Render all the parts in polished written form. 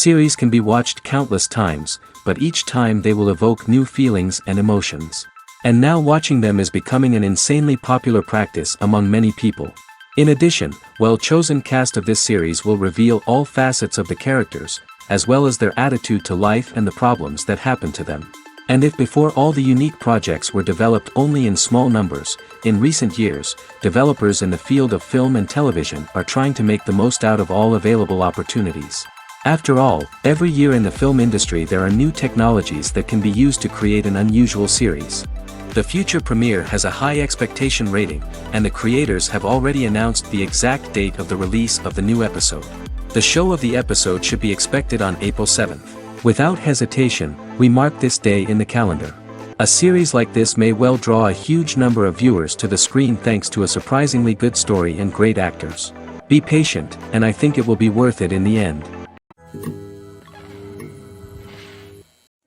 series can be watched countless times, but each time they will evoke new feelings and emotions. And now watching them is becoming an insanely popular practice among many people. In addition, well-chosen cast of this series will reveal all facets of the characters, as well as their attitude to life and the problems that happen to them. And if before all the unique projects were developed only in small numbers, in recent years, developers in the field of film and television are trying to make the most out of all available opportunities. After all, every year in the film industry there are new technologies that can be used to create an unusual series. The future premiere has a high expectation rating, and the creators have already announced the exact date of the release of the new episode. The show of the episode should be expected on April 7th. Without hesitation, we mark this day in the calendar. A series like this may well draw a huge number of viewers to the screen thanks to a surprisingly good story and great actors. Be patient, and I think it will be worth it in the end.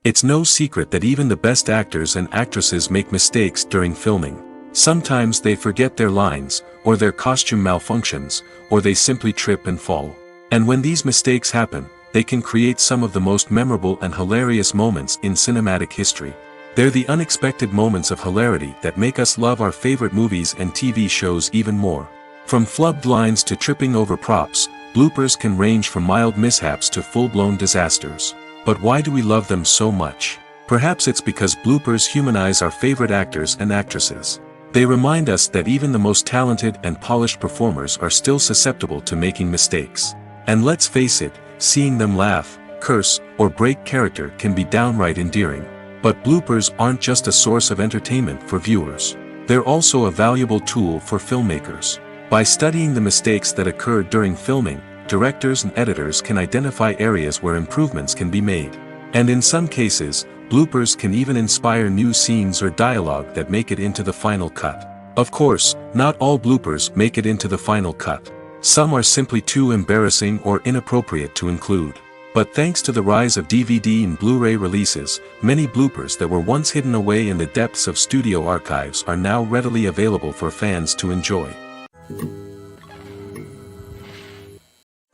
It's no secret that even the best actors and actresses make mistakes during filming. Sometimes they forget their lines, or their costume malfunctions, or they simply trip and fall. And when these mistakes happen, they can create some of the most memorable and hilarious moments in cinematic history. They're the unexpected moments of hilarity that make us love our favorite movies and TV shows even more. From flubbed lines to tripping over props, bloopers can range from mild mishaps to full-blown disasters. But why do we love them so much? Perhaps it's because bloopers humanize our favorite actors and actresses. They remind us that even the most talented and polished performers are still susceptible to making mistakes. And let's face it, seeing them laugh, curse, or break character can be downright endearing. But bloopers aren't just a source of entertainment for viewers. They're also a valuable tool for filmmakers. By studying the mistakes that occur during filming, directors and editors can identify areas where improvements can be made. And in some cases, bloopers can even inspire new scenes or dialogue that make it into the final cut. Of course, not all bloopers make it into the final cut. Some are simply too embarrassing or inappropriate to include. But thanks to the rise of DVD and Blu-ray releases, many bloopers that were once hidden away in the depths of studio archives are now readily available for fans to enjoy.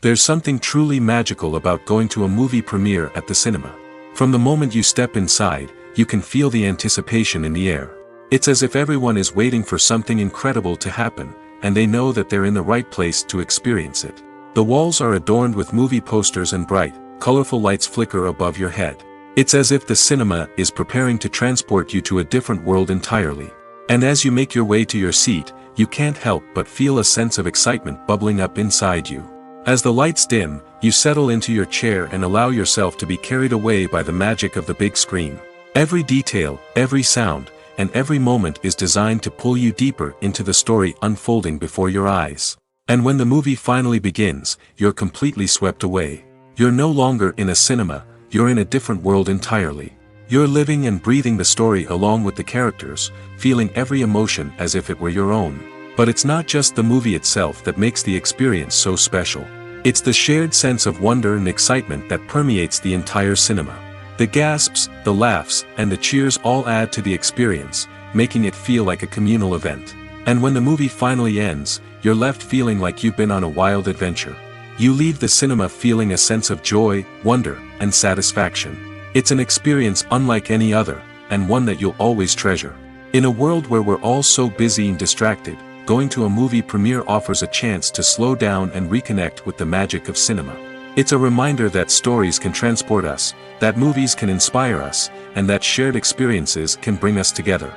There's something truly magical about going to a movie premiere at the cinema. From the moment you step inside, you can feel the anticipation in the air. It's as if everyone is waiting for something incredible to happen, and they know that they're in the right place to experience it. The walls are adorned with movie posters and bright, colorful lights flicker above your head. It's as if the cinema is preparing to transport you to a different world entirely. And as you make your way to your seat, you can't help but feel a sense of excitement bubbling up inside you. As the lights dim, you settle into your chair and allow yourself to be carried away by the magic of the big screen. Every detail, every sound, and every moment is designed to pull you deeper into the story unfolding before your eyes. And when the movie finally begins, you're completely swept away. You're no longer in a cinema, you're in a different world entirely. You're living and breathing the story along with the characters, feeling every emotion as if it were your own. But it's not just the movie itself that makes the experience so special. It's the shared sense of wonder and excitement that permeates the entire cinema. The gasps, the laughs, and the cheers all add to the experience, making it feel like a communal event. And when the movie finally ends, you're left feeling like you've been on a wild adventure. You leave the cinema feeling a sense of joy, wonder, and satisfaction. It's an experience unlike any other, and one that you'll always treasure. In a world where we're all so busy and distracted, going to a movie premiere offers a chance to slow down and reconnect with the magic of cinema. It's a reminder that stories can transport us, that movies can inspire us, and that shared experiences can bring us together.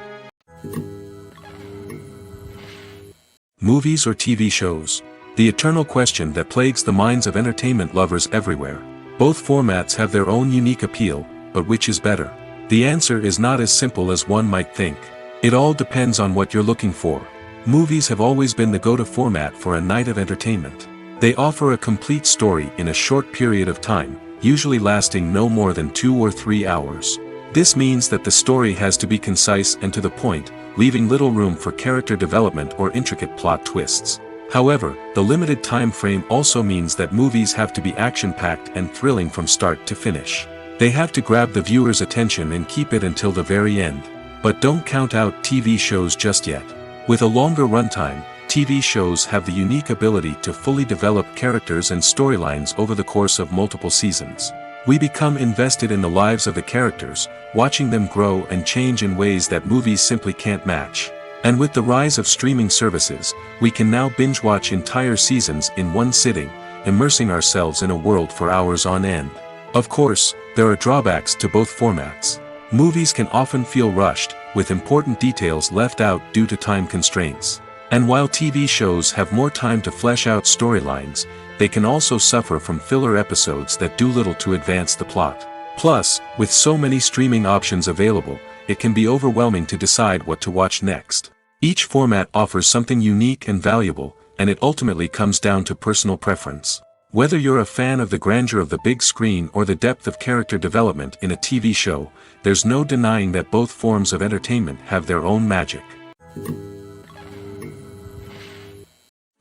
Movies or TV shows? The eternal question that plagues the minds of entertainment lovers everywhere. Both formats have their own unique appeal, but which is better? The answer is not as simple as one might think. It all depends on what you're looking for. Movies have always been the go-to format for a night of entertainment. They offer a complete story in a short period of time, usually lasting no more than 2 or 3 hours. This means that the story has to be concise and to the point, leaving little room for character development or intricate plot twists. However, the limited time frame also means that movies have to be action-packed and thrilling from start to finish. They have to grab the viewer's attention and keep it until the very end. But don't count out TV shows just yet. With a longer runtime, TV shows have the unique ability to fully develop characters and storylines over the course of multiple seasons. We become invested in the lives of the characters, watching them grow and change in ways that movies simply can't match. And with the rise of streaming services, we can now binge-watch entire seasons in one sitting, immersing ourselves in a world for hours on end. Of course, there are drawbacks to both formats. Movies can often feel rushed, with important details left out due to time constraints. And while TV shows have more time to flesh out storylines, they can also suffer from filler episodes that do little to advance the plot. Plus, with so many streaming options available, it can be overwhelming to decide what to watch next. Each format offers something unique and valuable, and it ultimately comes down to personal preference. Whether you're a fan of the grandeur of the big screen or the depth of character development in a TV show, there's no denying that both forms of entertainment have their own magic.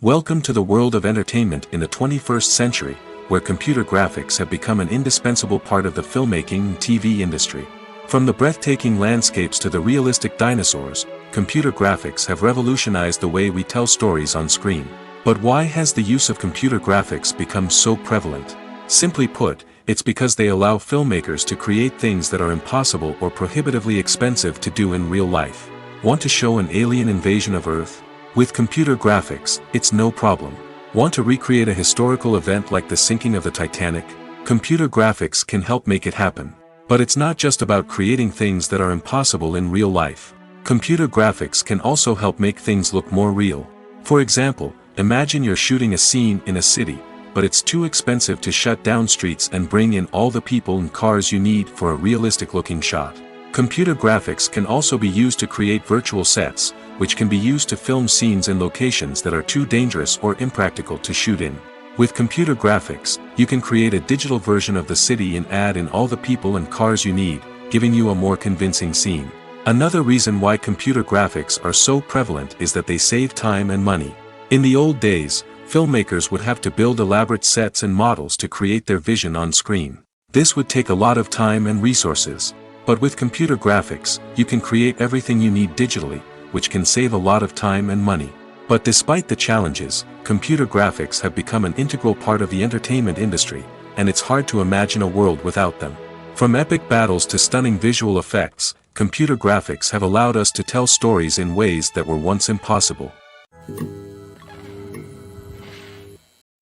Welcome to the world of entertainment in the 21st century, where computer graphics have become an indispensable part of the filmmaking and TV industry. From the breathtaking landscapes to the realistic dinosaurs, computer graphics have revolutionized the way we tell stories on screen. But why has the use of computer graphics become so prevalent? Simply put, it's because they allow filmmakers to create things that are impossible or prohibitively expensive to do in real life. Want to show an alien invasion of Earth? With computer graphics, it's no problem. Want to recreate a historical event like the sinking of the Titanic? Computer graphics can help make it happen. But it's not just about creating things that are impossible in real life. Computer graphics can also help make things look more real. For example, imagine you're shooting a scene in a city, but it's too expensive to shut down streets and bring in all the people and cars you need for a realistic-looking shot. Computer graphics can also be used to create virtual sets, which can be used to film scenes in locations that are too dangerous or impractical to shoot in. With computer graphics, you can create a digital version of the city and add in all the people and cars you need, giving you a more convincing scene. Another reason why computer graphics are so prevalent is that they save time and money. In the old days, filmmakers would have to build elaborate sets and models to create their vision on screen. This would take a lot of time and resources. But with computer graphics, you can create everything you need digitally, which can save a lot of time and money. But despite the challenges, computer graphics have become an integral part of the entertainment industry, and it's hard to imagine a world without them. From epic battles to stunning visual effects, computer graphics have allowed us to tell stories in ways that were once impossible.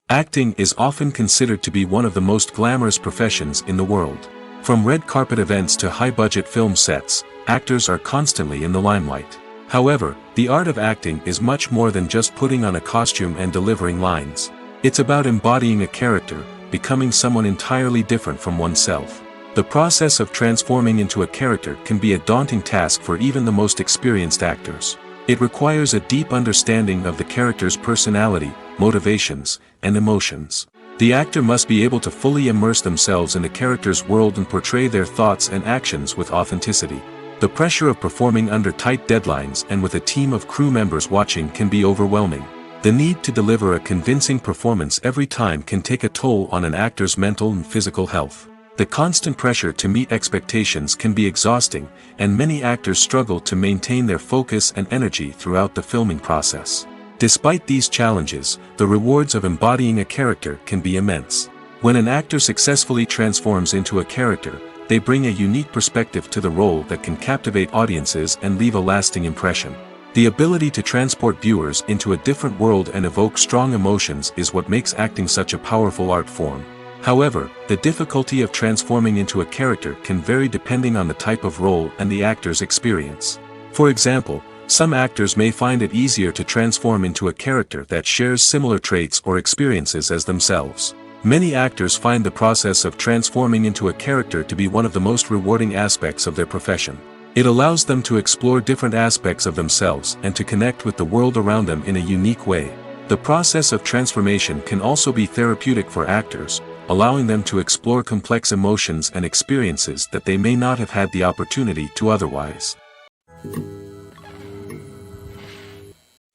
Acting is often considered to be one of the most glamorous professions in the world. From red carpet events to high-budget film sets, actors are constantly in the limelight. However, the art of acting is much more than just putting on a costume and delivering lines. It's about embodying a character, becoming someone entirely different from oneself. The process of transforming into a character can be a daunting task for even the most experienced actors. It requires a deep understanding of the character's personality, motivations, and emotions. The actor must be able to fully immerse themselves in the character's world and portray their thoughts and actions with authenticity. The pressure of performing under tight deadlines and with a team of crew members watching can be overwhelming. The need to deliver a convincing performance every time can take a toll on an actor's mental and physical health. The constant pressure to meet expectations can be exhausting, and many actors struggle to maintain their focus and energy throughout the filming process. Despite these challenges, the rewards of embodying a character can be immense. When an actor successfully transforms into a character, they bring a unique perspective to the role that can captivate audiences and leave a lasting impression. The ability to transport viewers into a different world and evoke strong emotions is what makes acting such a powerful art form. However, the difficulty of transforming into a character can vary depending on the type of role and the actor's experience. For example, some actors may find it easier to transform into a character that shares similar traits or experiences as themselves. Many actors find the process of transforming into a character to be one of the most rewarding aspects of their profession. It allows them to explore different aspects of themselves and to connect with the world around them in a unique way. The process of transformation can also be therapeutic for actors, allowing them to explore complex emotions and experiences that they may not have had the opportunity to otherwise.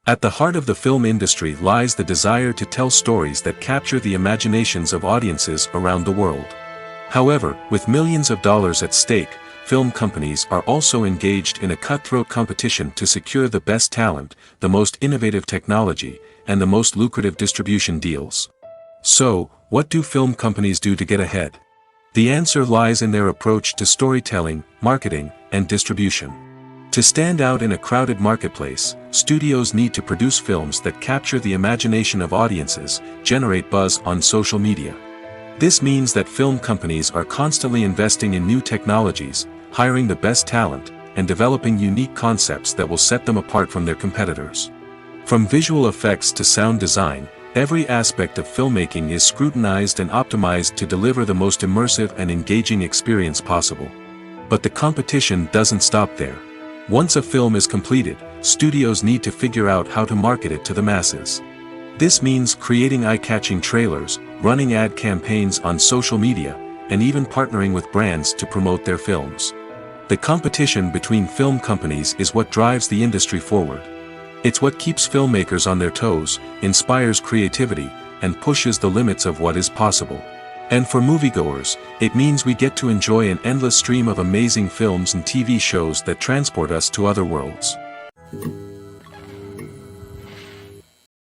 At the heart of the film industry lies the desire to tell stories that capture the imaginations of audiences around the world. However, with millions of dollars at stake, film companies are also engaged in a cutthroat competition to secure the best talent, the most innovative technology, and the most lucrative distribution deals. So, what do film companies do to get ahead? The answer lies in their approach to storytelling, marketing, and distribution. To stand out in a crowded marketplace, studios need to produce films that capture the imagination of audiences, generate buzz on social media. This means that film companies are constantly investing in new technologies, hiring the best talent, and developing unique concepts that will set them apart from their competitors. From visual effects to sound design, every aspect of filmmaking is scrutinized and optimized to deliver the most immersive and engaging experience possible. But the competition doesn't stop there. Once a film is completed, studios need to figure out how to market it to the masses. This means creating eye-catching trailers, running ad campaigns on social media, and even partnering with brands to promote their films. The competition between film companies is what drives the industry forward. It's what keeps filmmakers on their toes, inspires creativity, and pushes the limits of what is possible. And for moviegoers, it means we get to enjoy an endless stream of amazing films and TV shows that transport us to other worlds.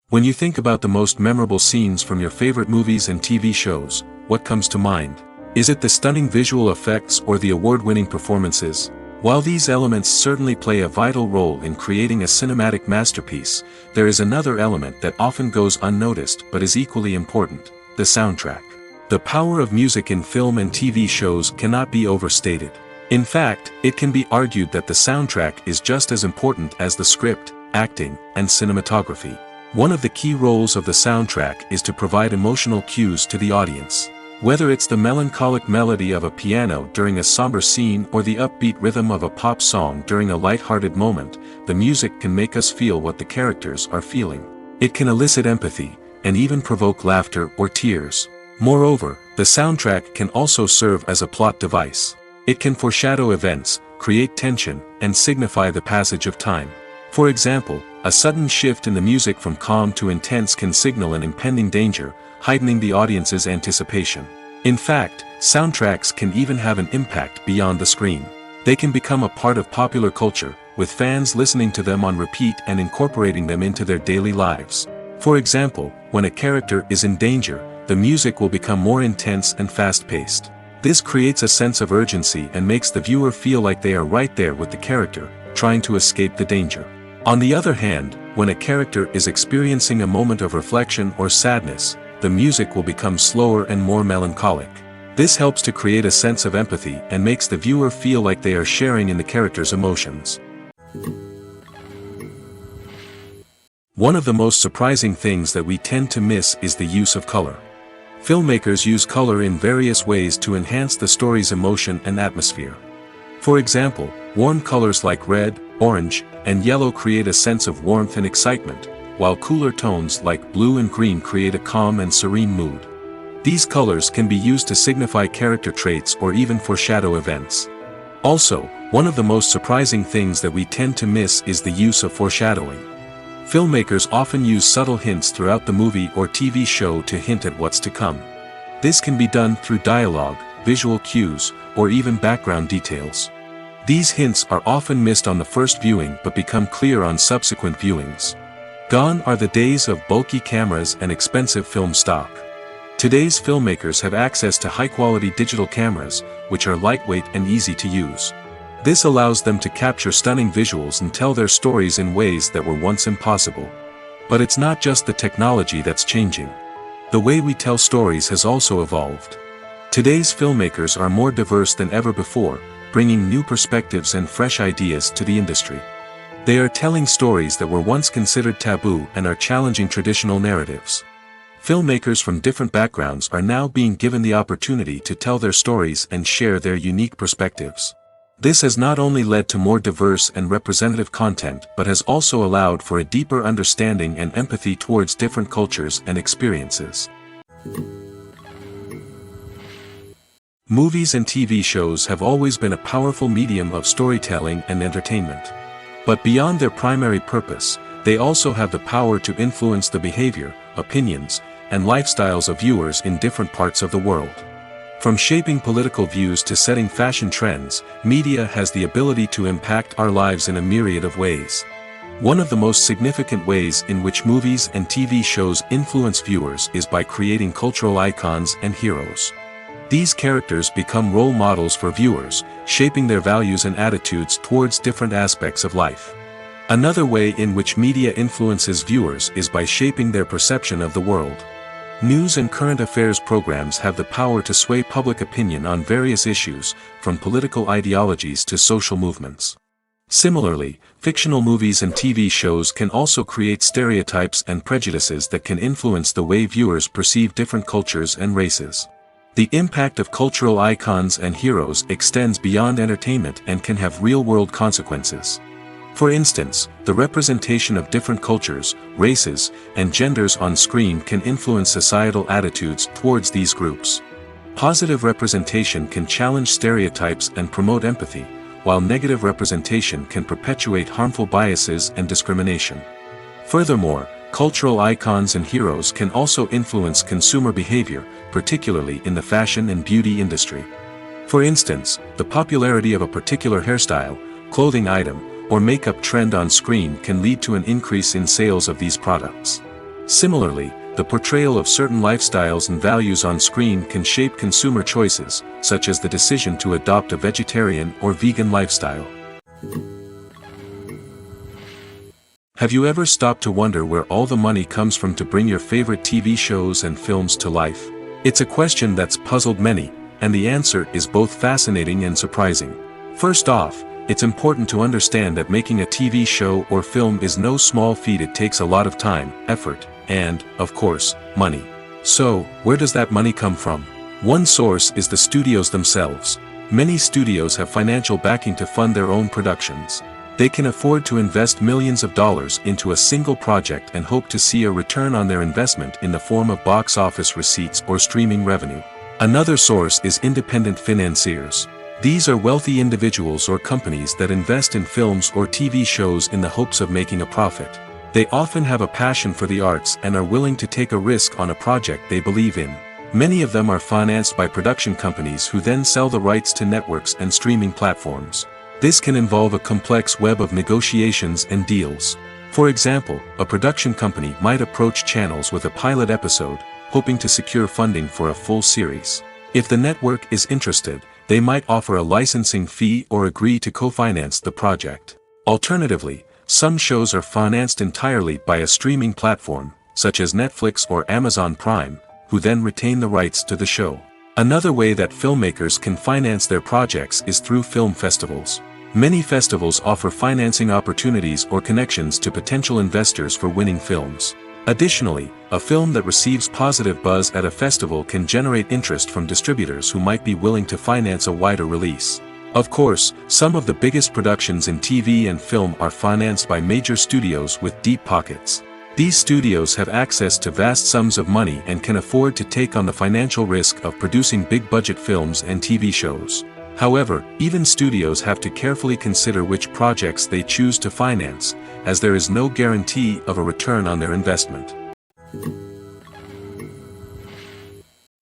When you think about the most memorable scenes from your favorite movies and TV shows, what comes to mind? Is it the stunning visual effects or the award-winning performances? While these elements certainly play a vital role in creating a cinematic masterpiece, there is another element that often goes unnoticed but is equally important: the soundtrack. The power of music in film and TV shows cannot be overstated. In fact, it can be argued that the soundtrack is just as important as the script, acting, and cinematography. One of the key roles of the soundtrack is to provide emotional cues to the audience. Whether it's the melancholic melody of a piano during a somber scene or the upbeat rhythm of a pop song during a light-hearted moment, the music can make us feel what the characters are feeling. It can elicit empathy, and even provoke laughter or tears. Moreover, the soundtrack can also serve as a plot device. It can foreshadow events, create tension, and signify the passage of time. For example, a sudden shift in the music from calm to intense can signal an impending danger, heightening the audience's anticipation. In fact, soundtracks can even have an impact beyond the screen. They can become a part of popular culture, with fans listening to them on repeat and incorporating them into their daily lives. For example, when a character is in danger, the music will become more intense and fast-paced. This creates a sense of urgency and makes the viewer feel like they are right there with the character, trying to escape the danger. On the other hand, when a character is experiencing a moment of reflection or sadness, the music will become slower and more melancholic. This helps to create a sense of empathy and makes the viewer feel like they are sharing in the character's emotions. One of the most surprising things that we tend to miss is the use of color. Filmmakers use color in various ways to enhance the story's emotion and atmosphere. For example, warm colors like red, orange, and yellow create a sense of warmth and excitement, while cooler tones like blue and green create a calm and serene mood. These colors can be used to signify character traits or even foreshadow events. Also, one of the most surprising things that we tend to miss is the use of foreshadowing. Filmmakers often use subtle hints throughout the movie or TV show to hint at what's to come. This can be done through dialogue, visual cues, or even background details. These hints are often missed on the first viewing but become clear on subsequent viewings. Gone are the days of bulky cameras and expensive film stock. Today's filmmakers have access to high-quality digital cameras, which are lightweight and easy to use. This allows them to capture stunning visuals and tell their stories in ways that were once impossible. But it's not just the technology that's changing. The way we tell stories has also evolved. Today's filmmakers are more diverse than ever before, bringing new perspectives and fresh ideas to the industry. They are telling stories that were once considered taboo and are challenging traditional narratives. Filmmakers from different backgrounds are now being given the opportunity to tell their stories and share their unique perspectives. This has not only led to more diverse and representative content but has also allowed for a deeper understanding and empathy towards different cultures and experiences. Movies and TV shows have always been a powerful medium of storytelling and entertainment. But beyond their primary purpose, they also have the power to influence the behavior, opinions, and lifestyles of viewers in different parts of the world. From shaping political views to setting fashion trends, media has the ability to impact our lives in a myriad of ways. One of the most significant ways in which movies and TV shows influence viewers is by creating cultural icons and heroes. These characters become role models for viewers, shaping their values and attitudes towards different aspects of life. Another way in which media influences viewers is by shaping their perception of the world. News and current affairs programs have the power to sway public opinion on various issues, from political ideologies to social movements. Similarly, fictional movies and TV shows can also create stereotypes and prejudices that can influence the way viewers perceive different cultures and races. The impact of cultural icons and heroes extends beyond entertainment and can have real-world consequences. For instance, the representation of different cultures, races, and genders on screen can influence societal attitudes towards these groups. Positive representation can challenge stereotypes and promote empathy, while negative representation can perpetuate harmful biases and discrimination. Furthermore, cultural icons and heroes can also influence consumer behavior, particularly in the fashion and beauty industry. For instance, the popularity of a particular hairstyle, clothing item, or makeup trend on screen can lead to an increase in sales of these products. Similarly, the portrayal of certain lifestyles and values on screen can shape consumer choices, such as the decision to adopt a vegetarian or vegan lifestyle. Have you ever stopped to wonder where all the money comes from to bring your favorite TV shows and films to life? It's a question that's puzzled many, and the answer is both fascinating and surprising. First off, it's important to understand that making a TV show or film is no small feat. It takes a lot of time, effort, and, of course, money. So, where does that money come from? One source is the studios themselves. Many studios have financial backing to fund their own productions. They can afford to invest millions of dollars into a single project and hope to see a return on their investment in the form of box office receipts or streaming revenue. Another source is independent financiers. These are wealthy individuals or companies that invest in films or TV shows in the hopes of making a profit. They often have a passion for the arts and are willing to take a risk on a project they believe in. Many of them are financed by production companies who then sell the rights to networks and streaming platforms. This can involve a complex web of negotiations and deals. For example, a production company might approach channels with a pilot episode, hoping to secure funding for a full series. If the network is interested, they might offer a licensing fee or agree to co-finance the project. Alternatively, some shows are financed entirely by a streaming platform, such as Netflix or Amazon Prime, who then retain the rights to the show. Another way that filmmakers can finance their projects is through film festivals. Many festivals offer financing opportunities or connections to potential investors for winning films. Additionally, a film that receives positive buzz at a festival can generate interest from distributors who might be willing to finance a wider release. Of course, some of the biggest productions in TV and film are financed by major studios with deep pockets. These studios have access to vast sums of money and can afford to take on the financial risk of producing big-budget films and TV shows. However, even studios have to carefully consider which projects they choose to finance, as there is no guarantee of a return on their investment.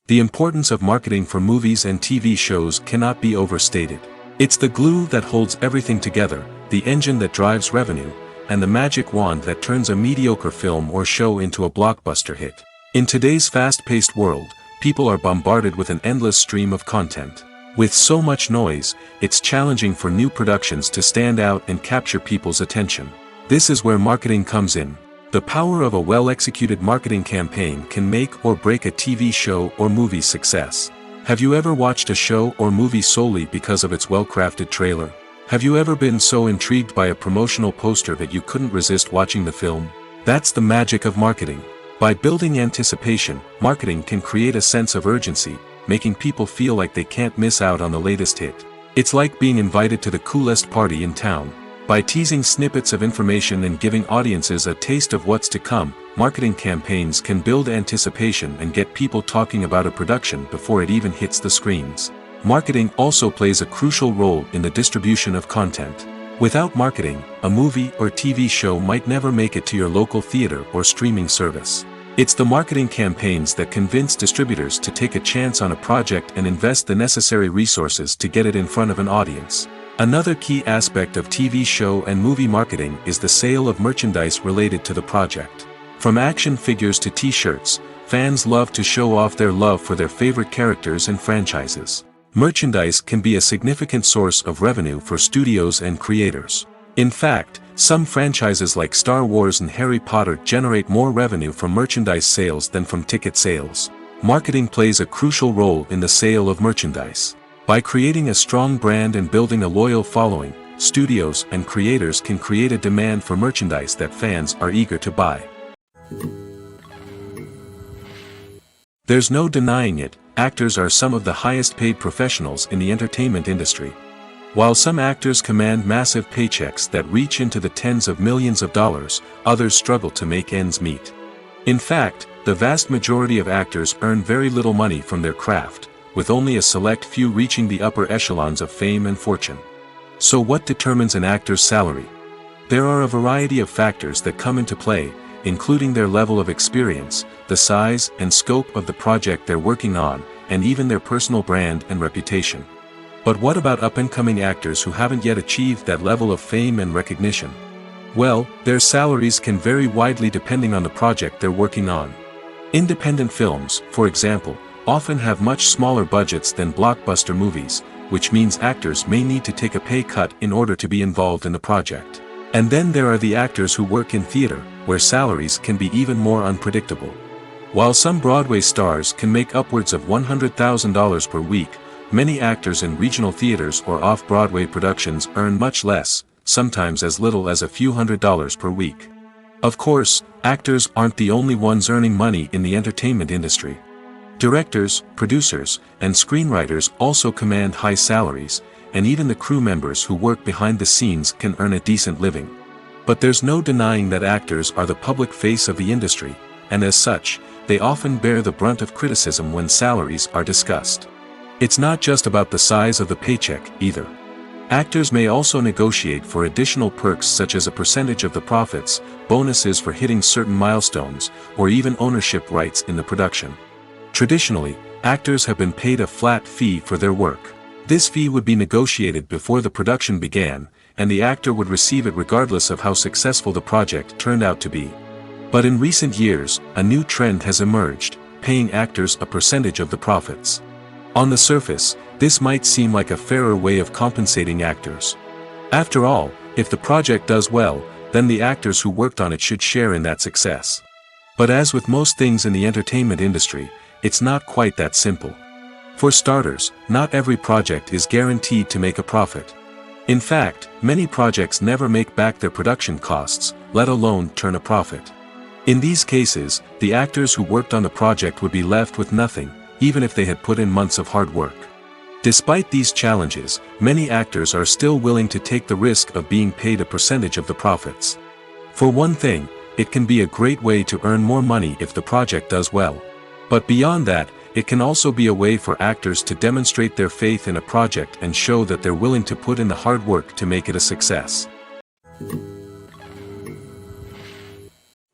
The importance of marketing for movies and TV shows cannot be overstated. It's the glue that holds everything together, the engine that drives revenue, and the magic wand that turns a mediocre film or show into a blockbuster hit. In today's fast-paced world, people are bombarded with an endless stream of content. With so much noise, it's challenging for new productions to stand out and capture people's attention. This is where marketing comes in. The power of a well-executed marketing campaign can make or break a TV show or movie's success. Have you ever watched a show or movie solely because of its well-crafted trailer? Have you ever been so intrigued by a promotional poster that you couldn't resist watching the film? That's the magic of marketing. By building anticipation, marketing can create a sense of urgency, making people feel like they can't miss out on the latest hit. It's like being invited to the coolest party in town. By teasing snippets of information and giving audiences a taste of what's to come, marketing campaigns can build anticipation and get people talking about a production before it even hits the screens. Marketing also plays a crucial role in the distribution of content. Without marketing, a movie or TV show might never make it to your local theater or streaming service. It's the marketing campaigns that convince distributors to take a chance on a project and invest the necessary resources to get it in front of an audience. Another key aspect of TV show and movie marketing is the sale of merchandise related to the project. From action figures to t-shirts, fans love to show off their love for their favorite characters and franchises. Merchandise can be a significant source of revenue for studios and creators. In fact, some franchises like Star Wars and Harry Potter generate more revenue from merchandise sales than from ticket sales. Marketing plays a crucial role in the sale of merchandise. By creating a strong brand and building a loyal following, studios and creators can create a demand for merchandise that fans are eager to buy. There's no denying it, actors are some of the highest paid professionals in the entertainment industry. While some actors command massive paychecks that reach into the tens of millions of dollars, others struggle to make ends meet. In fact, the vast majority of actors earn very little money from their craft, with only a select few reaching the upper echelons of fame and fortune. So what determines an actor's salary? There are a variety of factors that come into play, including their level of experience, the size and scope of the project they're working on, and even their personal brand and reputation. But what about up-and-coming actors who haven't yet achieved that level of fame and recognition? Well, their salaries can vary widely depending on the project they're working on. Independent films, for example, often have much smaller budgets than blockbuster movies, which means actors may need to take a pay cut in order to be involved in the project. And then there are the actors who work in theater, where salaries can be even more unpredictable. While some Broadway stars can make upwards of $100,000 per week, many actors in regional theaters or off-Broadway productions earn much less, sometimes as little as a few $100s per week. Of course, actors aren't the only ones earning money in the entertainment industry. Directors, producers, and screenwriters also command high salaries, and even the crew members who work behind the scenes can earn a decent living. But there's no denying that actors are the public face of the industry, and as such, they often bear the brunt of criticism when salaries are discussed. It's not just about the size of the paycheck, either. Actors may also negotiate for additional perks such as a percentage of the profits, bonuses for hitting certain milestones, or even ownership rights in the production. Traditionally, actors have been paid a flat fee for their work. This fee would be negotiated before the production began, and the actor would receive it regardless of how successful the project turned out to be. But in recent years, a new trend has emerged, paying actors a percentage of the profits. On the surface, this might seem like a fairer way of compensating actors. After all, if the project does well, then the actors who worked on it should share in that success. But as with most things in the entertainment industry, it's not quite that simple. For starters, not every project is guaranteed to make a profit. In fact, many projects never make back their production costs, let alone turn a profit. In these cases, the actors who worked on the project would be left with nothing, even if they had put in months of hard work. Despite these challenges, many actors are still willing to take the risk of being paid a percentage of the profits. For one thing, it can be a great way to earn more money if the project does well. But beyond that, it can also be a way for actors to demonstrate their faith in a project and show that they're willing to put in the hard work to make it a success.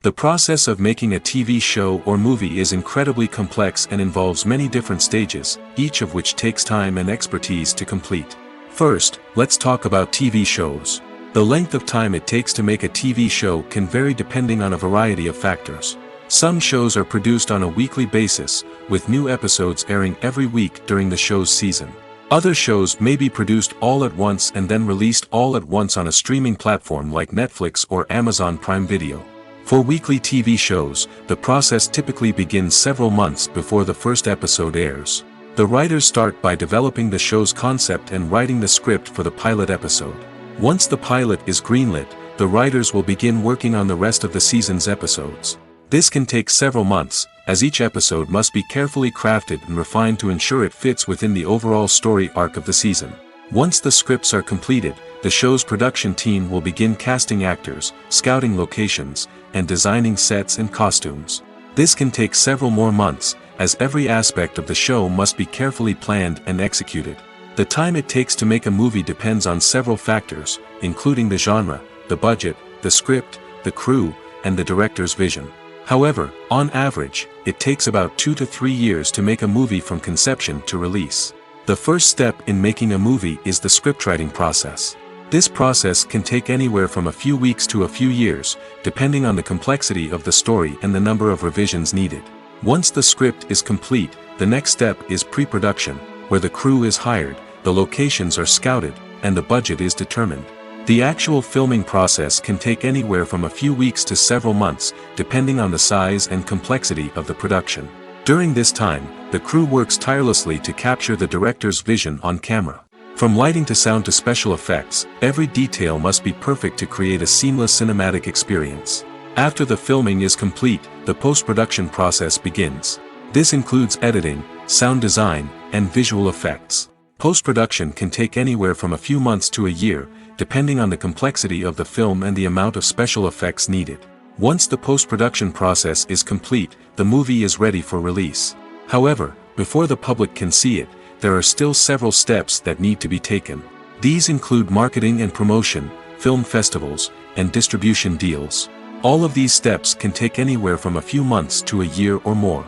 The process of making a TV show or movie is incredibly complex and involves many different stages, each of which takes time and expertise to complete. First, let's talk about TV shows. The length of time it takes to make a TV show can vary depending on a variety of factors. Some shows are produced on a weekly basis, with new episodes airing every week during the show's season. Other shows may be produced all at once and then released all at once on a streaming platform like Netflix or Amazon Prime Video. For weekly TV shows, the process typically begins several months before the first episode airs. The writers start by developing the show's concept and writing the script for the pilot episode. Once the pilot is greenlit, the writers will begin working on the rest of the season's episodes. This can take several months, as each episode must be carefully crafted and refined to ensure it fits within the overall story arc of the season. Once the scripts are completed, the show's production team will begin casting actors, scouting locations, and designing sets and costumes. This can take several more months, as every aspect of the show must be carefully planned and executed. The time it takes to make a movie depends on several factors, including the genre, the budget, the script, the crew, and the director's vision. However, on average, it takes about 2 to 3 years to make a movie from conception to release. The first step in making a movie is the scriptwriting process. This process can take anywhere from a few weeks to a few years, depending on the complexity of the story and the number of revisions needed. Once the script is complete, the next step is pre-production, where the crew is hired, the locations are scouted, and the budget is determined. The actual filming process can take anywhere from a few weeks to several months, depending on the size and complexity of the production. During this time, the crew works tirelessly to capture the director's vision on camera. From lighting to sound to special effects, every detail must be perfect to create a seamless cinematic experience. After the filming is complete, the post-production process begins. This includes editing, sound design, and visual effects. Post-production can take anywhere from a few months to a year, depending on the complexity of the film and the amount of special effects needed. Once the post-production process is complete, the movie is ready for release. However, before the public can see it, there are still several steps that need to be taken. These include marketing and promotion, film festivals, and distribution deals. All of these steps can take anywhere from a few months to a year or more.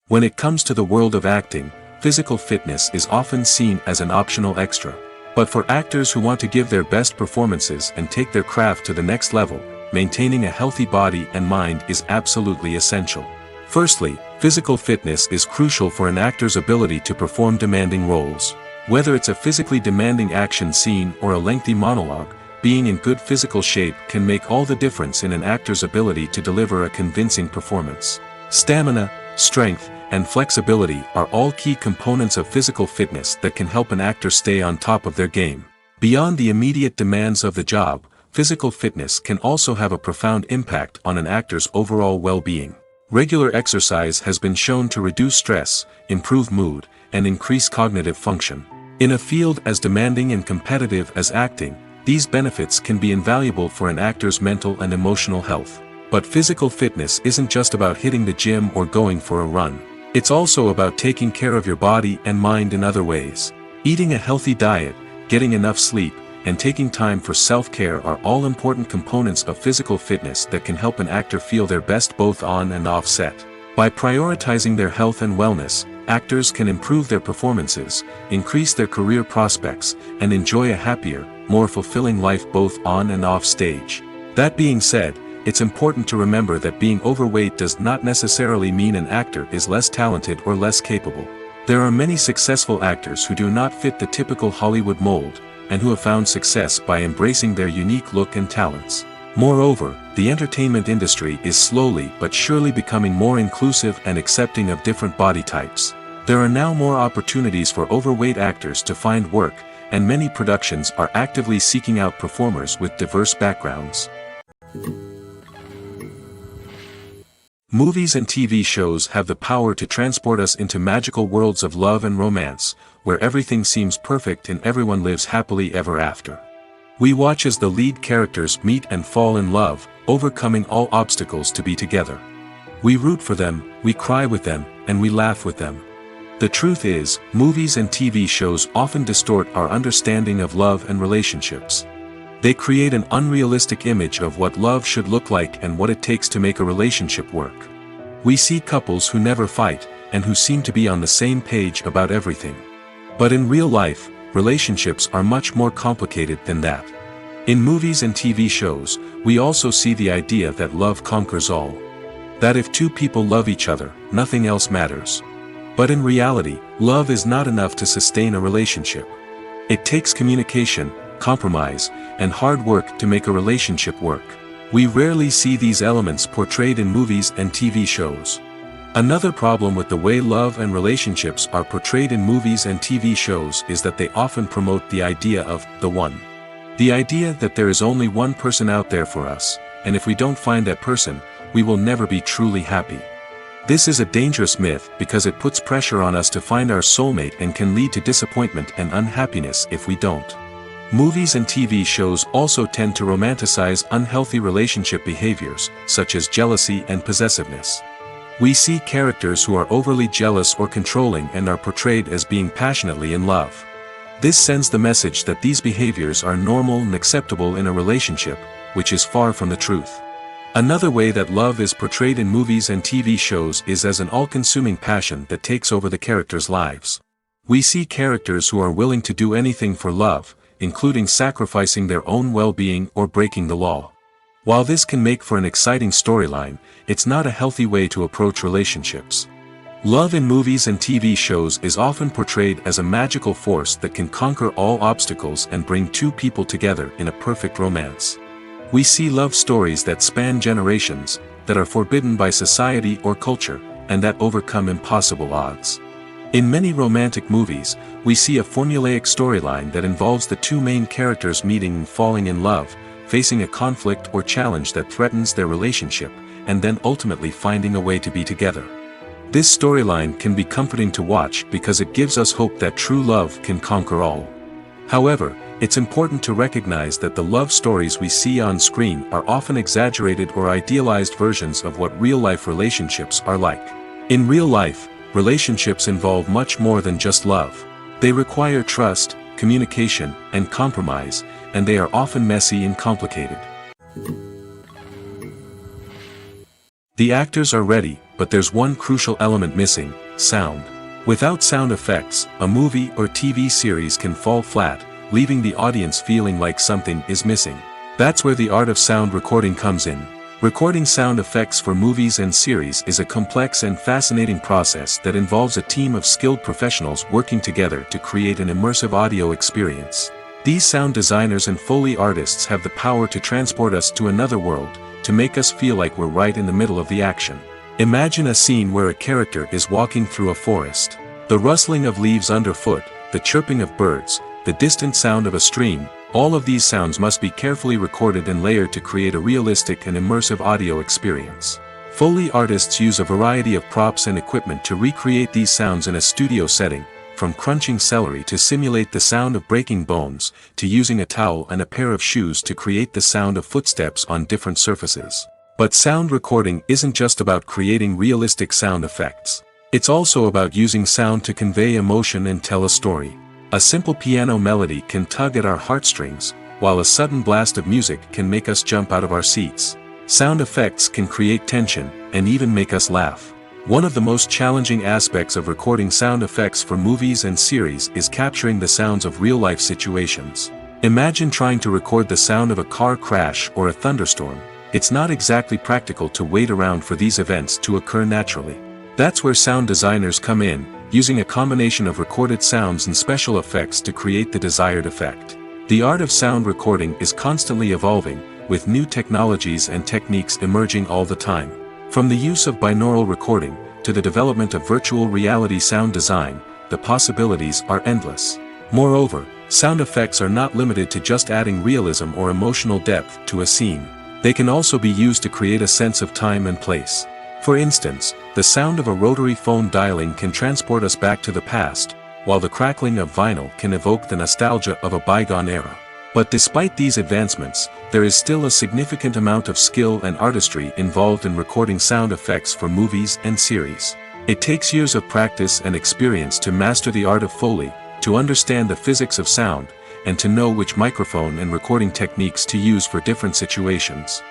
When it comes to the world of acting, physical fitness is often seen as an optional extra. But for actors who want to give their best performances and take their craft to the next level, maintaining a healthy body and mind is absolutely essential. Firstly, physical fitness is crucial for an actor's ability to perform demanding roles. Whether it's a physically demanding action scene or a lengthy monologue, being in good physical shape can make all the difference in an actor's ability to deliver a convincing performance. Stamina, strength, and flexibility are all key components of physical fitness that can help an actor stay on top of their game. Beyond the immediate demands of the job, physical fitness can also have a profound impact on an actor's overall well-being. Regular exercise has been shown to reduce stress, improve mood, and increase cognitive function. In a field as demanding and competitive as acting, these benefits can be invaluable for an actor's mental and emotional health. But physical fitness isn't just about hitting the gym or going for a run. It's also about taking care of your body and mind in other ways. Eating a healthy diet, getting enough sleep, and taking time for self-care are all important components of physical fitness that can help an actor feel their best both on and off set. By prioritizing their health and wellness, actors can improve their performances, increase their career prospects, and enjoy a happier, more fulfilling life both on and off stage. That being said, it's important to remember that being overweight does not necessarily mean an actor is less talented or less capable. There are many successful actors who do not fit the typical Hollywood mold, and who have found success by embracing their unique look and talents. Moreover, the entertainment industry is slowly but surely becoming more inclusive and accepting of different body types. There are now more opportunities for overweight actors to find work, and many productions are actively seeking out performers with diverse backgrounds. Movies and TV shows have the power to transport us into magical worlds of love and romance, where everything seems perfect and everyone lives happily ever after. We watch as the lead characters meet and fall in love, overcoming all obstacles to be together. We root for them, we cry with them, and we laugh with them. The truth is, movies and TV shows often distort our understanding of love and relationships. They create an unrealistic image of what love should look like and what it takes to make a relationship work. We see couples who never fight, and who seem to be on the same page about everything. But in real life, relationships are much more complicated than that. In movies and TV shows, we also see the idea that love conquers all. That if two people love each other, nothing else matters. But in reality, love is not enough to sustain a relationship. It takes communication, compromise, and hard work to make a relationship work. We rarely see these elements portrayed in movies and TV shows. Another problem with the way love and relationships are portrayed in movies and TV shows is that they often promote the idea of the one. The idea that there is only one person out there for us, and if we don't find that person, we will never be truly happy. This is a dangerous myth because it puts pressure on us to find our soulmate and can lead to disappointment and unhappiness if we don't. Movies and TV shows also tend to romanticize unhealthy relationship behaviors, such as jealousy and possessiveness. We see characters who are overly jealous or controlling and are portrayed as being passionately in love. This sends the message that these behaviors are normal and acceptable in a relationship, which is far from the truth. Another way that love is portrayed in movies and TV shows is as an all-consuming passion that takes over the characters' lives. We see characters who are willing to do anything for love, including sacrificing their own well-being or breaking the law. While this can make for an exciting storyline, it's not a healthy way to approach relationships. Love in movies and TV shows is often portrayed as a magical force that can conquer all obstacles and bring two people together in a perfect romance. We see love stories that span generations, that are forbidden by society or culture, and that overcome impossible odds. In many romantic movies, we see a formulaic storyline that involves the two main characters meeting and falling in love, facing a conflict or challenge that threatens their relationship, and then ultimately finding a way to be together. This storyline can be comforting to watch because it gives us hope that true love can conquer all. However, it's important to recognize that the love stories we see on screen are often exaggerated or idealized versions of what real-life relationships are like. In real life, relationships involve much more than just love. They require trust, communication, and compromise, and they are often messy and complicated. The actors are ready, but there's one crucial element missing: sound. Without sound effects, a movie or TV series can fall flat, leaving the audience feeling like something is missing. That's where the art of sound recording comes in. Recording sound effects for movies and series is a complex and fascinating process that involves a team of skilled professionals working together to create an immersive audio experience. These sound designers and Foley artists have the power to transport us to another world, to make us feel like we're right in the middle of the action. Imagine a scene where a character is walking through a forest. The rustling of leaves underfoot, the chirping of birds, the distant sound of a stream, all of these sounds must be carefully recorded and layered to create a realistic and immersive audio experience. Foley artists use a variety of props and equipment to recreate these sounds in a studio setting, from crunching celery to simulate the sound of breaking bones, to using a towel and a pair of shoes to create the sound of footsteps on different surfaces. But sound recording isn't just about creating realistic sound effects. It's also about using sound to convey emotion and tell a story. A simple piano melody can tug at our heartstrings, while a sudden blast of music can make us jump out of our seats. Sound effects can create tension, and even make us laugh. One of the most challenging aspects of recording sound effects for movies and series is capturing the sounds of real-life situations. Imagine trying to record the sound of a car crash or a thunderstorm. It's not exactly practical to wait around for these events to occur naturally. That's where sound designers come in, using a combination of recorded sounds and special effects to create the desired effect. The art of sound recording is constantly evolving, with new technologies and techniques emerging all the time. From the use of binaural recording, to the development of virtual reality sound design, the possibilities are endless. Moreover, sound effects are not limited to just adding realism or emotional depth to a scene. They can also be used to create a sense of time and place. For instance, the sound of a rotary phone dialing can transport us back to the past, while the crackling of vinyl can evoke the nostalgia of a bygone era. But despite these advancements, there is still a significant amount of skill and artistry involved in recording sound effects for movies and series. It takes years of practice and experience to master the art of Foley, to understand the physics of sound, and to know which microphone and recording techniques to use for different situations.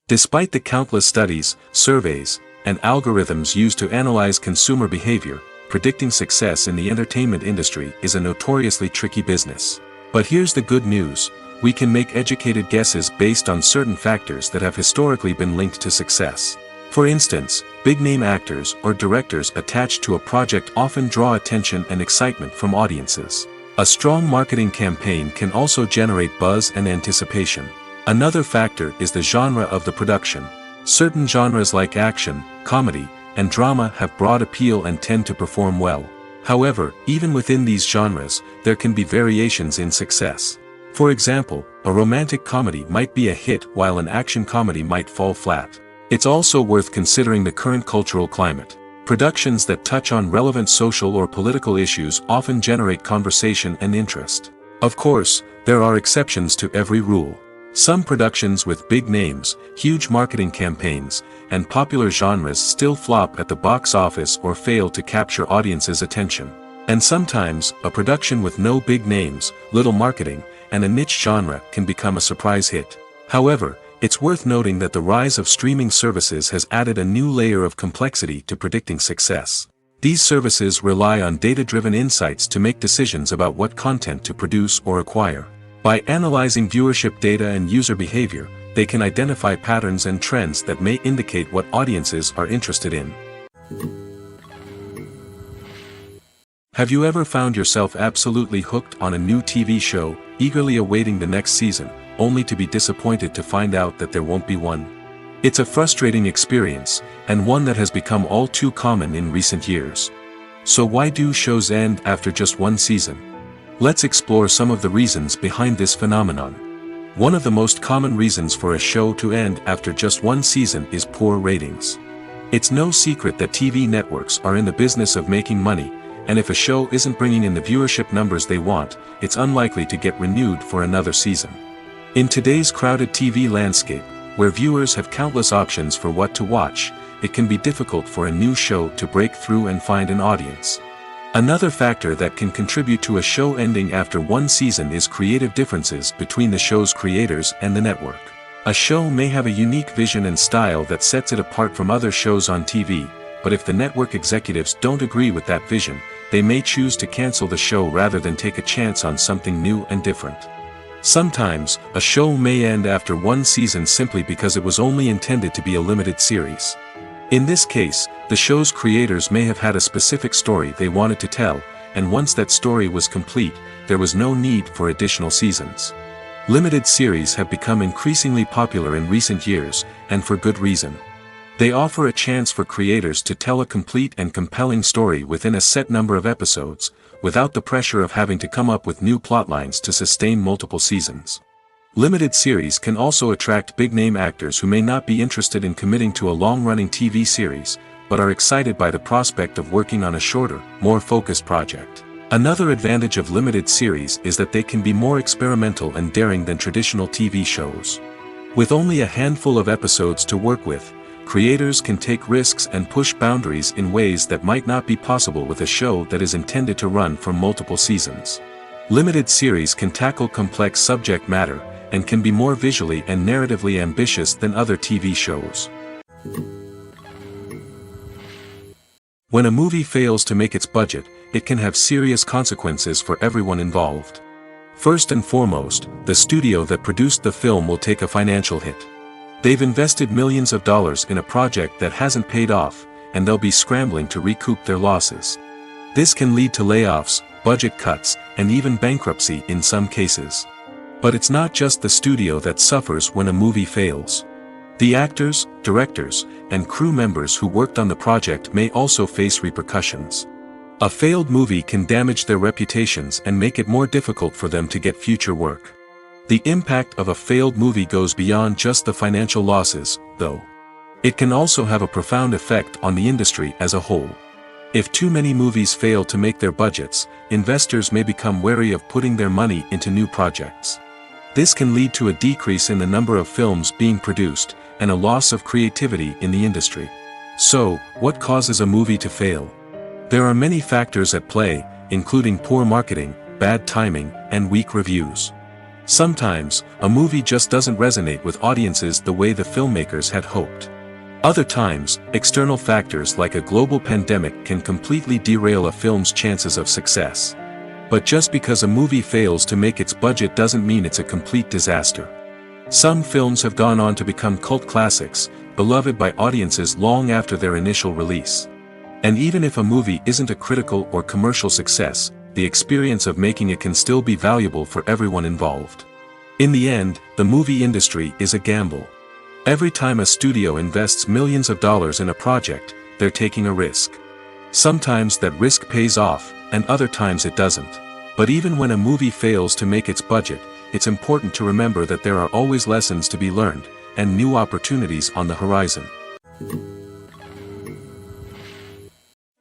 Despite the countless studies, surveys, and algorithms used to analyze consumer behavior, predicting success in the entertainment industry is a notoriously tricky business. But here's the good news: we can make educated guesses based on certain factors that have historically been linked to success. For instance, big-name actors or directors attached to a project often draw attention and excitement from audiences. A strong marketing campaign can also generate buzz and anticipation. Another factor is the genre of the production. Certain genres like action, comedy, and drama have broad appeal and tend to perform well. However, even within these genres, there can be variations in success. For example, a romantic comedy might be a hit while an action comedy might fall flat. It's also worth considering the current cultural climate. Productions that touch on relevant social or political issues often generate conversation and interest. Of course, there are exceptions to every rule. Some productions with big names, huge marketing campaigns, and popular genres still flop at the box office or fail to capture audiences' attention. And sometimes, a production with no big names, little marketing, and a niche genre can become a surprise hit. However, it's worth noting that the rise of streaming services has added a new layer of complexity to predicting success. These services rely on data-driven insights to make decisions about what content to produce or acquire. By analyzing viewership data and user behavior, they can identify patterns and trends that may indicate what audiences are interested in. Have you ever found yourself absolutely hooked on a new TV show, eagerly awaiting the next season, only to be disappointed to find out that there won't be one? It's a frustrating experience, and one that has become all too common in recent years. So why do shows end after just one season? Let's explore some of the reasons behind this phenomenon. One of the most common reasons for a show to end after just one season is poor ratings. It's no secret that TV networks are in the business of making money, and if a show isn't bringing in the viewership numbers they want, it's unlikely to get renewed for another season. In today's crowded TV landscape, where viewers have countless options for what to watch, it can be difficult for a new show to break through and find an audience. Another factor that can contribute to a show ending after one season is creative differences between the show's creators and the network. A show may have a unique vision and style that sets it apart from other shows on TV, but if the network executives don't agree with that vision, they may choose to cancel the show rather than take a chance on something new and different. Sometimes, a show may end after one season simply because it was only intended to be a limited series. In this case, the show's creators may have had a specific story they wanted to tell, and once that story was complete, there was no need for additional seasons. Limited series have become increasingly popular in recent years, and for good reason. They offer a chance for creators to tell a complete and compelling story within a set number of episodes, without the pressure of having to come up with new plotlines to sustain multiple seasons. Limited series can also attract big-name actors who may not be interested in committing to a long-running TV series, but are excited by the prospect of working on a shorter, more focused project. Another advantage of limited series is that they can be more experimental and daring than traditional TV shows. With only a handful of episodes to work with, creators can take risks and push boundaries in ways that might not be possible with a show that is intended to run for multiple seasons. Limited series can tackle complex subject matter, and can be more visually and narratively ambitious than other TV shows. When a movie fails to make its budget, it can have serious consequences for everyone involved. First and foremost, the studio that produced the film will take a financial hit. They've invested millions of dollars in a project that hasn't paid off, and they'll be scrambling to recoup their losses. This can lead to layoffs, budget cuts, and even bankruptcy in some cases. But it's not just the studio that suffers when a movie fails. The actors, directors, and crew members who worked on the project may also face repercussions. A failed movie can damage their reputations and make it more difficult for them to get future work. The impact of a failed movie goes beyond just the financial losses, though. It can also have a profound effect on the industry as a whole. If too many movies fail to make their budgets, investors may become wary of putting their money into new projects. This can lead to a decrease in the number of films being produced, and a loss of creativity in the industry. So, what causes a movie to fail? There are many factors at play, including poor marketing, bad timing, and weak reviews. Sometimes, a movie just doesn't resonate with audiences the way the filmmakers had hoped. Other times, external factors like a global pandemic can completely derail a film's chances of success. But just because a movie fails to make its budget doesn't mean it's a complete disaster. Some films have gone on to become cult classics, beloved by audiences long after their initial release. And even if a movie isn't a critical or commercial success, the experience of making it can still be valuable for everyone involved. In the end, the movie industry is a gamble. Every time a studio invests millions of dollars in a project, they're taking a risk. Sometimes that risk pays off, and other times it doesn't. But even when a movie fails to make its budget, it's important to remember that there are always lessons to be learned, and new opportunities on the horizon.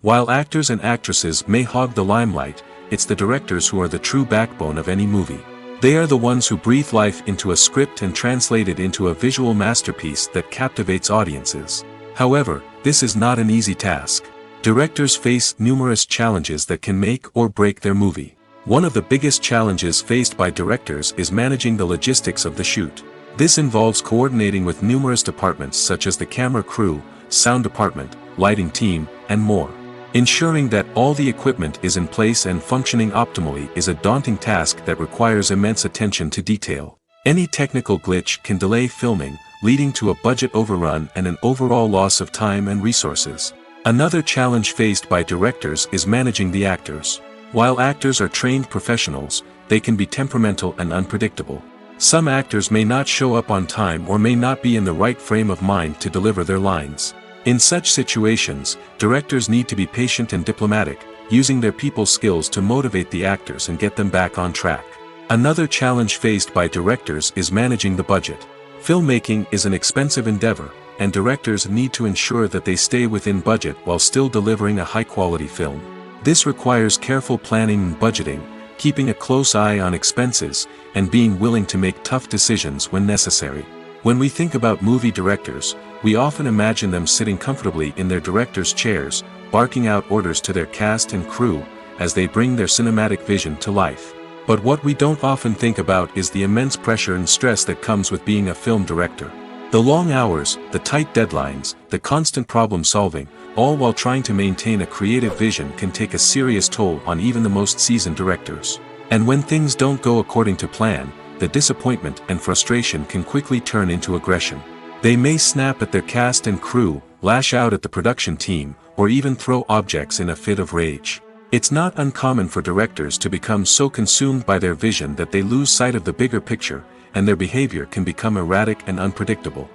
While actors and actresses may hog the limelight, it's the directors who are the true backbone of any movie. They are the ones who breathe life into a script and translate it into a visual masterpiece that captivates audiences. However, this is not an easy task. Directors face numerous challenges that can make or break their movie. One of the biggest challenges faced by directors is managing the logistics of the shoot. This involves coordinating with numerous departments such as the camera crew, sound department, lighting team, and more. Ensuring that all the equipment is in place and functioning optimally is a daunting task that requires immense attention to detail. Any technical glitch can delay filming, leading to a budget overrun and an overall loss of time and resources. Another challenge faced by directors is managing the actors. While actors are trained professionals, they can be temperamental and unpredictable. Some actors may not show up on time or may not be in the right frame of mind to deliver their lines. In such situations, directors need to be patient and diplomatic, using their people skills to motivate the actors and get them back on track. Another challenge faced by directors is managing the budget. Filmmaking is an expensive endeavor, and directors need to ensure that they stay within budget while still delivering a high-quality film. This requires careful planning and budgeting, keeping a close eye on expenses, and being willing to make tough decisions when necessary. When we think about movie directors, we often imagine them sitting comfortably in their director's chairs, barking out orders to their cast and crew, as they bring their cinematic vision to life. But what we don't often think about is the immense pressure and stress that comes with being a film director. The long hours, the tight deadlines, the constant problem solving, all while trying to maintain a creative vision can take a serious toll on even the most seasoned directors. And when things don't go according to plan, the disappointment and frustration can quickly turn into aggression. They may snap at their cast and crew, lash out at the production team, or even throw objects in a fit of rage. It's not uncommon for directors to become so consumed by their vision that they lose sight of the bigger picture, and their behavior can become erratic and unpredictable.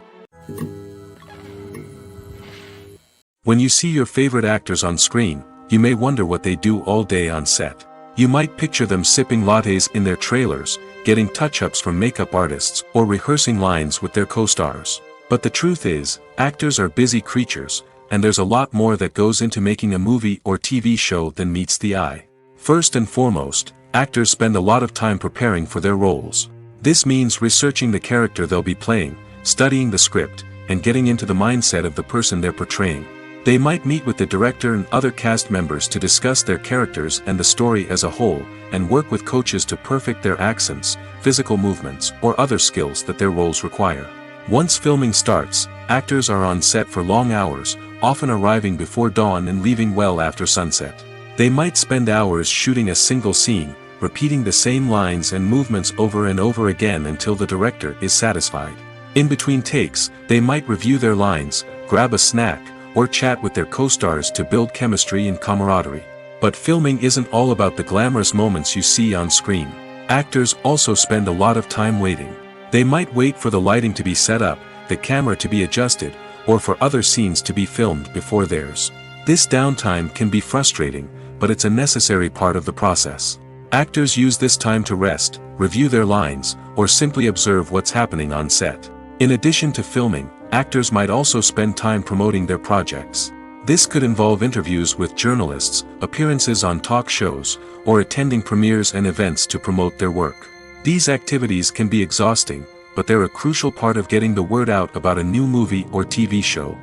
When you see your favorite actors on screen, you may wonder what they do all day on set. You might picture them sipping lattes in their trailers, getting touch-ups from makeup artists, or rehearsing lines with their co-stars. But the truth is, actors are busy creatures, and there's a lot more that goes into making a movie or TV show than meets the eye. First and foremost, actors spend a lot of time preparing for their roles. This means researching the character they'll be playing, studying the script, and getting into the mindset of the person they're portraying. They might meet with the director and other cast members to discuss their characters and the story as a whole, and work with coaches to perfect their accents, physical movements, or other skills that their roles require. Once filming starts, actors are on set for long hours, often arriving before dawn and leaving well after sunset. They might spend hours shooting a single scene, repeating the same lines and movements over and over again until the director is satisfied. In between takes, they might review their lines, grab a snack, or chat with their co-stars to build chemistry and camaraderie. But filming isn't all about the glamorous moments you see on screen. Actors also spend a lot of time waiting. They might wait for the lighting to be set up, the camera to be adjusted, or for other scenes to be filmed before theirs. This downtime can be frustrating, but it's a necessary part of the process. Actors use this time to rest, review their lines, or simply observe what's happening on set. In addition to filming, actors might also spend time promoting their projects. This could involve interviews with journalists, appearances on talk shows, or attending premieres and events to promote their work. These activities can be exhausting, but they're a crucial part of getting the word out about a new movie or TV show.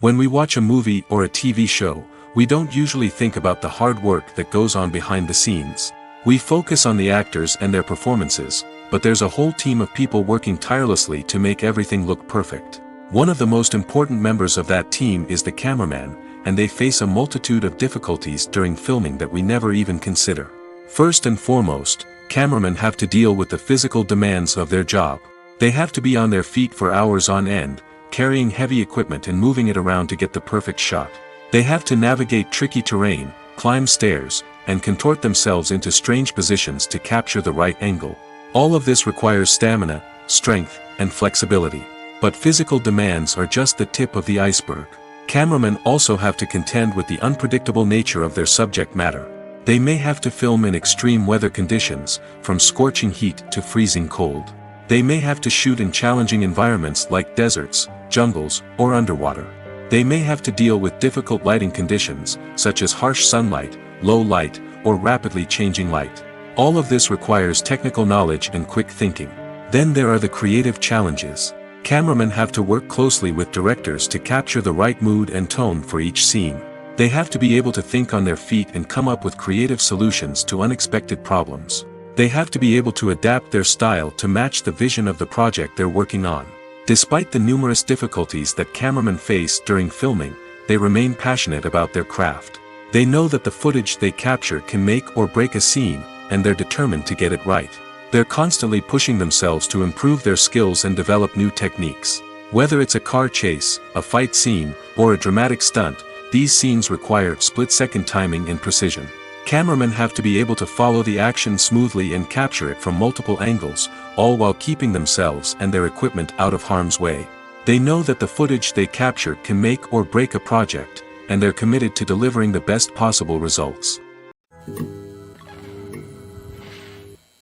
When we watch a movie or a TV show, we don't usually think about the hard work that goes on behind the scenes. We focus on the actors and their performances, but there's a whole team of people working tirelessly to make everything look perfect. One of the most important members of that team is the cameraman, and they face a multitude of difficulties during filming that we never even consider. First and foremost, cameramen have to deal with the physical demands of their job. They have to be on their feet for hours on end, carrying heavy equipment and moving it around to get the perfect shot. They have to navigate tricky terrain, climb stairs, and contort themselves into strange positions to capture the right angle. All of this requires stamina, strength, and flexibility. But physical demands are just the tip of the iceberg. Cameramen also have to contend with the unpredictable nature of their subject matter. They may have to film in extreme weather conditions, from scorching heat to freezing cold. They may have to shoot in challenging environments like deserts, jungles, or underwater. They may have to deal with difficult lighting conditions, such as harsh sunlight, low light, or rapidly changing light. All of this requires technical knowledge and quick thinking. Then there are the creative challenges. Cameramen have to work closely with directors to capture the right mood and tone for each scene. They have to be able to think on their feet and come up with creative solutions to unexpected problems. They have to be able to adapt their style to match the vision of the project they're working on. Despite the numerous difficulties that cameramen face during filming, they remain passionate about their craft. They know that the footage they capture can make or break a scene, and they're determined to get it right. They're constantly pushing themselves to improve their skills and develop new techniques. Whether it's a car chase, a fight scene, or a dramatic stunt, these scenes require split-second timing and precision. Cameramen have to be able to follow the action smoothly and capture it from multiple angles, all while keeping themselves and their equipment out of harm's way. They know that the footage they capture can make or break a project, and they're committed to delivering the best possible results.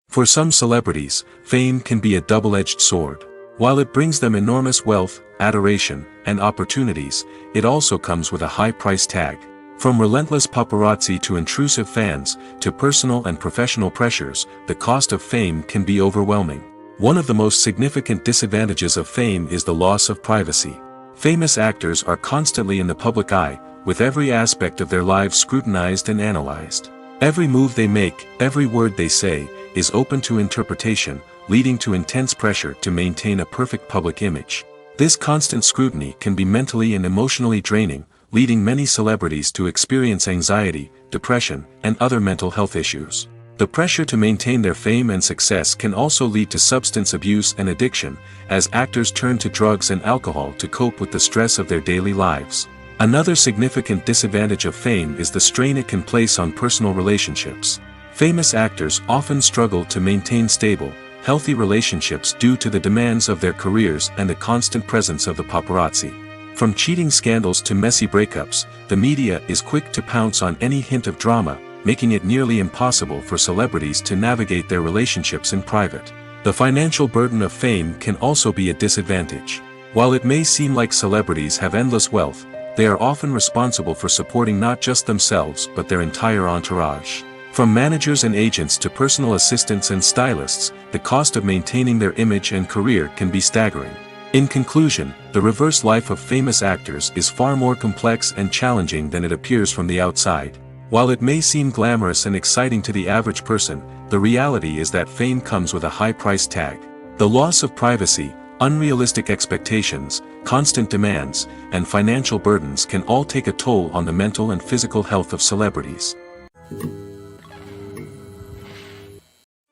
For some celebrities, fame can be a double-edged sword. While it brings them enormous wealth, adoration, and opportunities, it also comes with a high price tag. From relentless paparazzi to intrusive fans, to personal and professional pressures, the cost of fame can be overwhelming. One of the most significant disadvantages of fame is the loss of privacy. Famous actors are constantly in the public eye, with every aspect of their lives scrutinized and analyzed. Every move they make, every word they say, is open to interpretation, leading to intense pressure to maintain a perfect public image. This constant scrutiny can be mentally and emotionally draining, leading many celebrities to experience anxiety, depression, and other mental health issues. The pressure to maintain their fame and success can also lead to substance abuse and addiction, as actors turn to drugs and alcohol to cope with the stress of their daily lives. Another significant disadvantage of fame is the strain it can place on personal relationships. Famous actors often struggle to maintain stable, healthy relationships due to the demands of their careers and the constant presence of the paparazzi. From cheating scandals to messy breakups, the media is quick to pounce on any hint of drama, making it nearly impossible for celebrities to navigate their relationships in private. The financial burden of fame can also be a disadvantage. While it may seem like celebrities have endless wealth, they are often responsible for supporting not just themselves but their entire entourage. From managers and agents to personal assistants and stylists, the cost of maintaining their image and career can be staggering. In conclusion, the reverse life of famous actors is far more complex and challenging than it appears from the outside. While it may seem glamorous and exciting to the average person, the reality is that fame comes with a high price tag. The loss of privacy, unrealistic expectations, constant demands, and financial burdens can all take a toll on the mental and physical health of celebrities.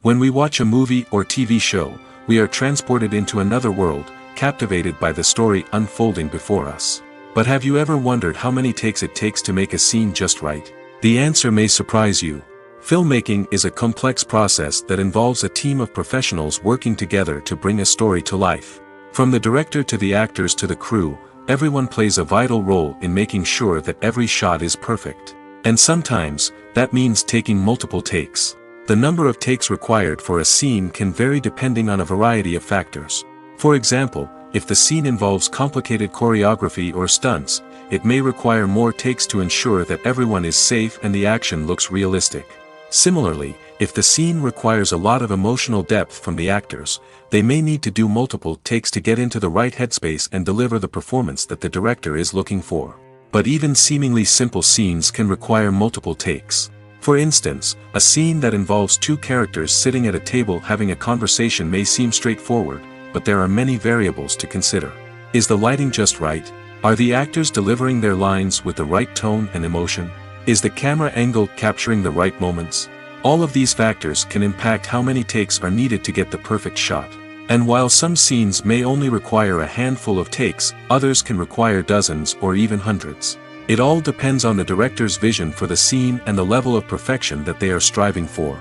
When we watch a movie or TV show, we are transported into another world, captivated by the story unfolding before us. But have you ever wondered how many takes it takes to make a scene just right? The answer may surprise you. Filmmaking is a complex process that involves a team of professionals working together to bring a story to life. From the director to the actors to the crew, everyone plays a vital role in making sure that every shot is perfect. And sometimes, that means taking multiple takes. The number of takes required for a scene can vary depending on a variety of factors. For example, if the scene involves complicated choreography or stunts, it may require more takes to ensure that everyone is safe and the action looks realistic. Similarly, if the scene requires a lot of emotional depth from the actors, they may need to do multiple takes to get into the right headspace and deliver the performance that the director is looking for. But even seemingly simple scenes can require multiple takes. For instance, a scene that involves two characters sitting at a table having a conversation may seem straightforward, but there are many variables to consider. Is the lighting just right? Are the actors delivering their lines with the right tone and emotion? Is the camera angle capturing the right moments? All of these factors can impact how many takes are needed to get the perfect shot. And while some scenes may only require a handful of takes, others can require dozens or even hundreds. It all depends on the director's vision for the scene and the level of perfection that they are striving for.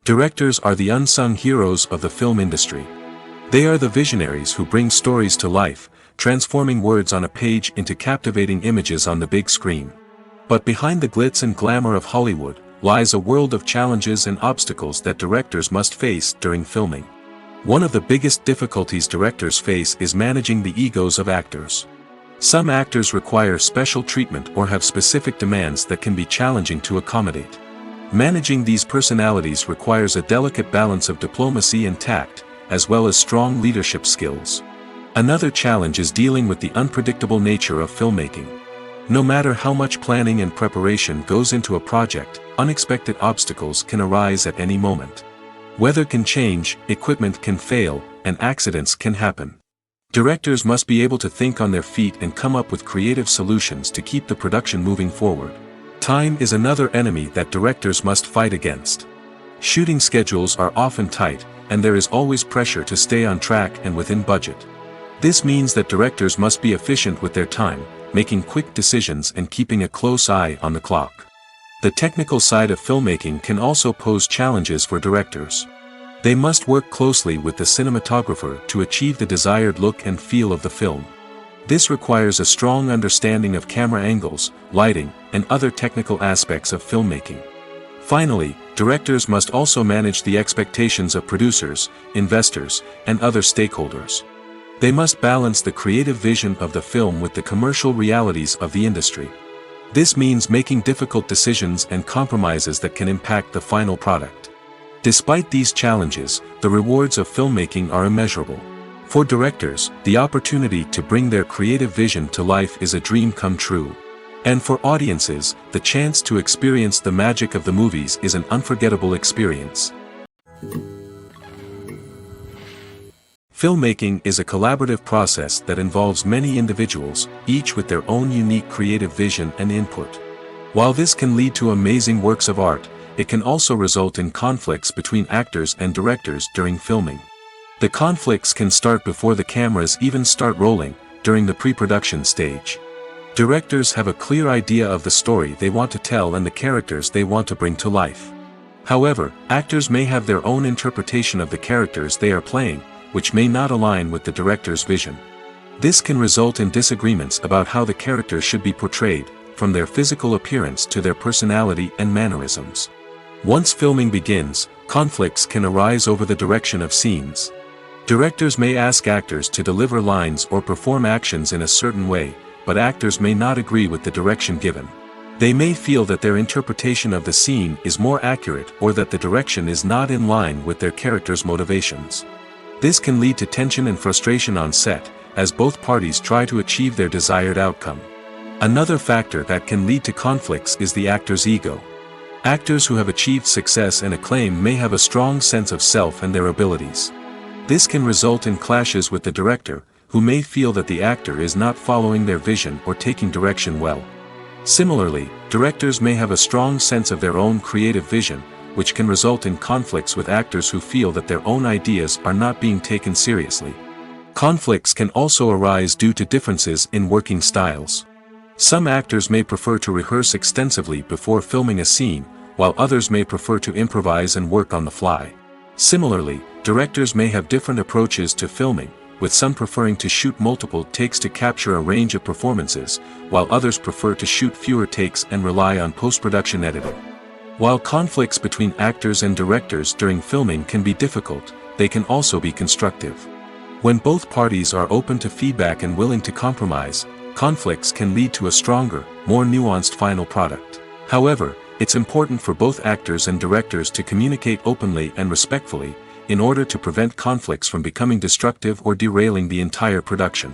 Directors are the unsung heroes of the film industry. They are the visionaries who bring stories to life, transforming words on a page into captivating images on the big screen. But behind the glitz and glamour of Hollywood, lies a world of challenges and obstacles that directors must face during filming. One of the biggest difficulties directors face is managing the egos of actors. Some actors require special treatment or have specific demands that can be challenging to accommodate. Managing these personalities requires a delicate balance of diplomacy and tact, as well as strong leadership skills. Another challenge is dealing with the unpredictable nature of filmmaking. No matter how much planning and preparation goes into a project, unexpected obstacles can arise at any moment. Weather can change, equipment can fail, and accidents can happen. Directors must be able to think on their feet and come up with creative solutions to keep the production moving forward. Time is another enemy that directors must fight against. Shooting schedules are often tight, and there is always pressure to stay on track and within budget. This means that directors must be efficient with their time, making quick decisions and keeping a close eye on the clock. The technical side of filmmaking can also pose challenges for directors. They must work closely with the cinematographer to achieve the desired look and feel of the film. This requires a strong understanding of camera angles, lighting, and other technical aspects of filmmaking. Finally, directors must also manage the expectations of producers, investors, and other stakeholders. They must balance the creative vision of the film with the commercial realities of the industry. This means making difficult decisions and compromises that can impact the final product. Despite these challenges, the rewards of filmmaking are immeasurable. For directors, the opportunity to bring their creative vision to life is a dream come true. And for audiences, the chance to experience the magic of the movies is an unforgettable experience. Filmmaking is a collaborative process that involves many individuals, each with their own unique creative vision and input. While this can lead to amazing works of art, it can also result in conflicts between actors and directors during filming. The conflicts can start before the cameras even start rolling, during the pre-production stage. Directors have a clear idea of the story they want to tell and the characters they want to bring to life. However, actors may have their own interpretation of the characters they are playing, which may not align with the director's vision. This can result in disagreements about how the characters should be portrayed, from their physical appearance to their personality and mannerisms. Once filming begins, conflicts can arise over the direction of scenes. Directors may ask actors to deliver lines or perform actions in a certain way, but actors may not agree with the direction given. They may feel that their interpretation of the scene is more accurate or that the direction is not in line with their character's motivations. This can lead to tension and frustration on set, as both parties try to achieve their desired outcome. Another factor that can lead to conflicts is the actor's ego. Actors who have achieved success and acclaim may have a strong sense of self and their abilities. This can result in clashes with the director, who may feel that the actor is not following their vision or taking direction well. Similarly, directors may have a strong sense of their own creative vision, which can result in conflicts with actors who feel that their own ideas are not being taken seriously. Conflicts can also arise due to differences in working styles. Some actors may prefer to rehearse extensively before filming a scene, while others may prefer to improvise and work on the fly. Similarly, directors may have different approaches to filming, with some preferring to shoot multiple takes to capture a range of performances, while others prefer to shoot fewer takes and rely on post-production editing. While conflicts between actors and directors during filming can be difficult, they can also be constructive. When both parties are open to feedback and willing to compromise, conflicts can lead to a stronger, more nuanced final product. However, it's important for both actors and directors to communicate openly and respectfully, in order to prevent conflicts from becoming destructive or derailing the entire production.